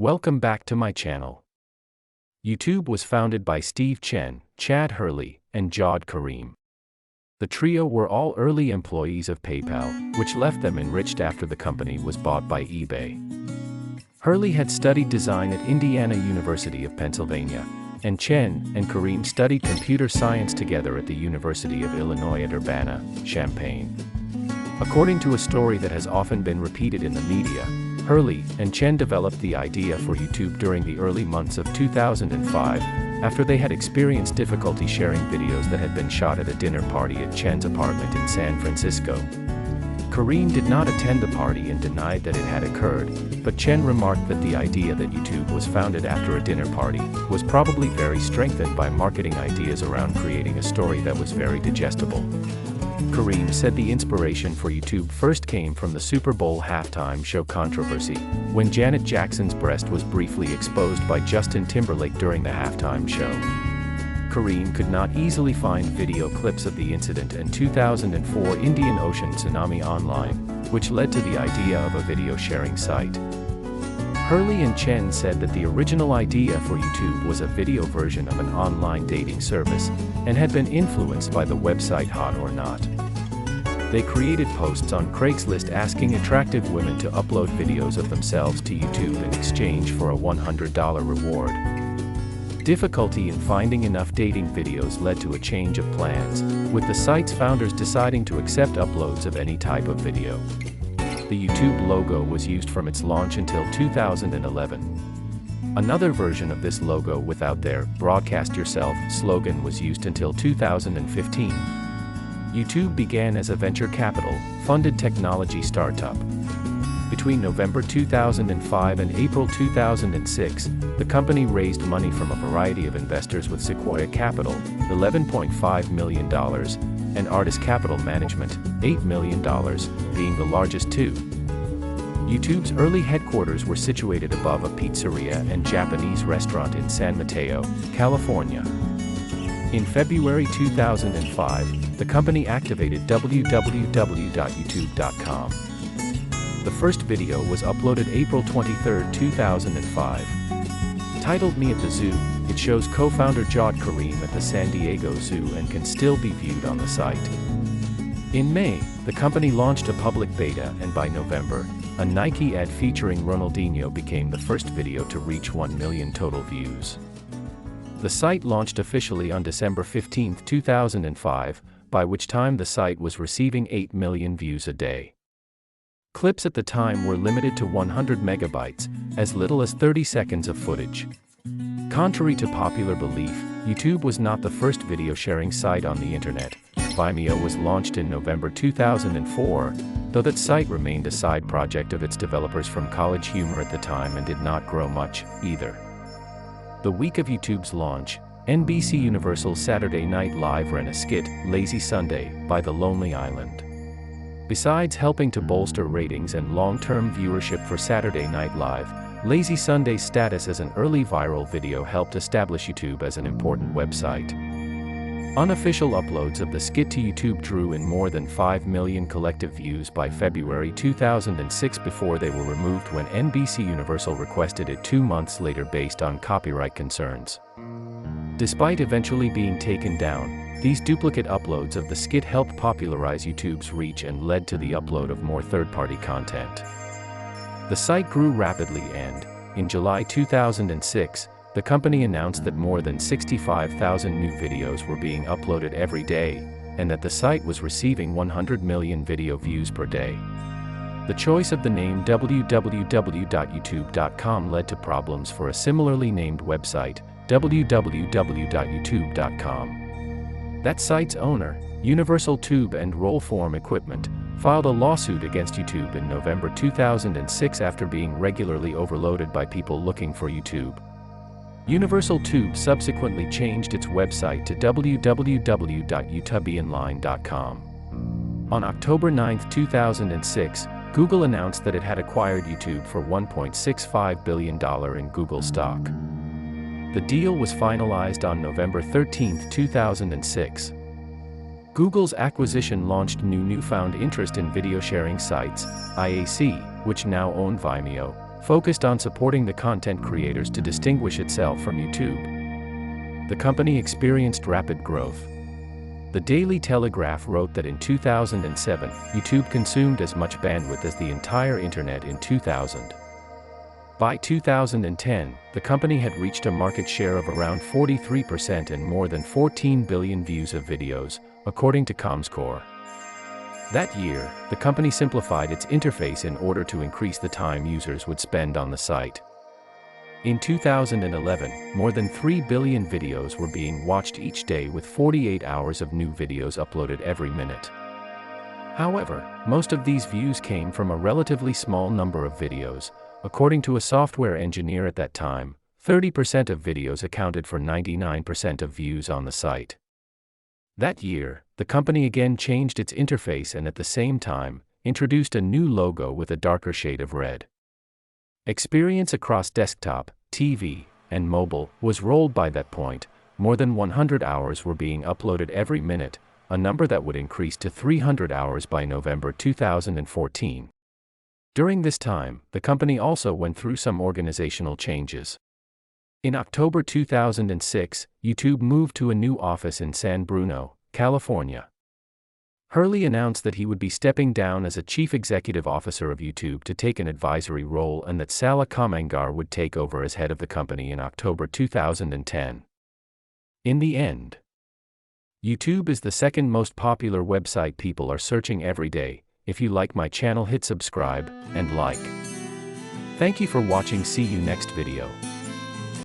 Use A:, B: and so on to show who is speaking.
A: Welcome back to my channel. YouTube was founded by Steve Chen, Chad Hurley, and Jawed Karim. The trio were all early employees of PayPal, which left them enriched after the company was bought by eBay. Hurley had studied design at Indiana University of Pennsylvania, and Chen and Karim studied computer science together at the University of Illinois at Urbana-Champaign. According to a story that has often been repeated in the media, Hurley and Chen developed the idea for YouTube during the early months of 2005, after they had experienced difficulty sharing videos that had been shot at a dinner party at Chen's apartment in San Francisco. Karim did not attend the party and denied that it had occurred, but Chen remarked that the idea that YouTube was founded after a dinner party was probably very strengthened by marketing ideas around creating a story that was very digestible. Karim said the inspiration for YouTube first came from the Super Bowl halftime show controversy, when Janet Jackson's breast was briefly exposed by Justin Timberlake during the halftime show. Karim could not easily find video clips of the incident and 2004 Indian Ocean tsunami online, which led to the idea of a video sharing site. Hurley and Chen said that the original idea for YouTube was a video version of an online dating service, and had been influenced by the website Hot or Not. They created posts on Craigslist asking attractive women to upload videos of themselves to YouTube in exchange for a $100 reward. Difficulty in finding enough dating videos led to a change of plans, with the site's founders deciding to accept uploads of any type of video. The YouTube logo was used from its launch until 2011. Another version of this logo without their "Broadcast Yourself" slogan was used until 2015. YouTube began as a venture capital-funded technology startup. Between November 2005 and April 2006, the company raised money from a variety of investors, with Sequoia Capital, $11.5 million, and Artist Capital Management, $8 million, being the largest two. YouTube's early headquarters were situated above a pizzeria and Japanese restaurant in San Mateo, California. In February 2005, the company activated www.youtube.com. The first video was uploaded April 23, 2005. Titled "Me at the Zoo," it shows co-founder Jawed Karim at the San Diego Zoo and can still be viewed on the site. In May, the company launched a public beta, and by November, a Nike ad featuring Ronaldinho became the first video to reach 1 million total views. The site launched officially on December 15, 2005, by which time the site was receiving 8 million views a day. Clips at the time were limited to 100 megabytes, as little as 30 seconds of footage. Contrary to popular belief, YouTube was not the first video sharing site on the internet. Vimeo was launched in November 2004, though that site remained a side project of its developers from College Humor at the time and did not grow much, either. The week of YouTube's launch, NBC Universal's Saturday Night Live ran a skit, "Lazy Sunday," by The Lonely Island. Besides helping to bolster ratings and long-term viewership for Saturday Night Live, Lazy Sunday's status as an early viral video helped establish YouTube as an important website. Unofficial uploads of the skit to YouTube drew in more than 5 million collective views by February 2006 before they were removed when NBC Universal requested it 2 months later based on copyright concerns. Despite eventually being taken down, these duplicate uploads of the skit helped popularize YouTube's reach and led to the upload of more third-party content. The site grew rapidly and, in July 2006, the company announced that more than 65,000 new videos were being uploaded every day, and that the site was receiving 100 million video views per day. The choice of the name www.youtube.com led to problems for a similarly named website, www.youtube.com. That site's owner, Universal Tube and Rollform Equipment, filed a lawsuit against YouTube in November 2006 after being regularly overloaded by people looking for YouTube. Universal Tube subsequently changed its website to www.youtubeonline.com. On October 9, 2006, Google announced that it had acquired YouTube for $1.65 billion in Google stock. The deal was finalized on November 13, 2006. Google's acquisition launched newfound interest in video sharing sites, IAC, which now own Vimeo, focused on supporting the content creators to distinguish itself from YouTube. The company experienced rapid growth. The Daily Telegraph wrote that in 2007, YouTube consumed as much bandwidth as the entire internet in 2000. By 2010, the company had reached a market share of around 43% and more than 14 billion views of videos, according to Comscore. That year, the company simplified its interface in order to increase the time users would spend on the site. In 2011, more than 3 billion videos were being watched each day with 48 hours of new videos uploaded every minute. However, most of these views came from a relatively small number of videos. According to a software engineer at that time, 30% of videos accounted for 99% of views on the site. That year, the company again changed its interface and at the same time, introduced a new logo with a darker shade of red. Experience across desktop, TV, and mobile was rolled by that point. More than 100 hours were being uploaded every minute, a number that would increase to 300 hours by November 2014. During this time, the company also went through some organizational changes. In October 2006, YouTube moved to a new office in San Bruno, California. Hurley announced that he would be stepping down as a chief executive officer of YouTube to take an advisory role and that Sala Kamangar would take over as head of the company in October 2010. In the end, YouTube is the second most popular website people are searching every day. If you like my channel, hit subscribe and like. Thank you for watching. See you next video.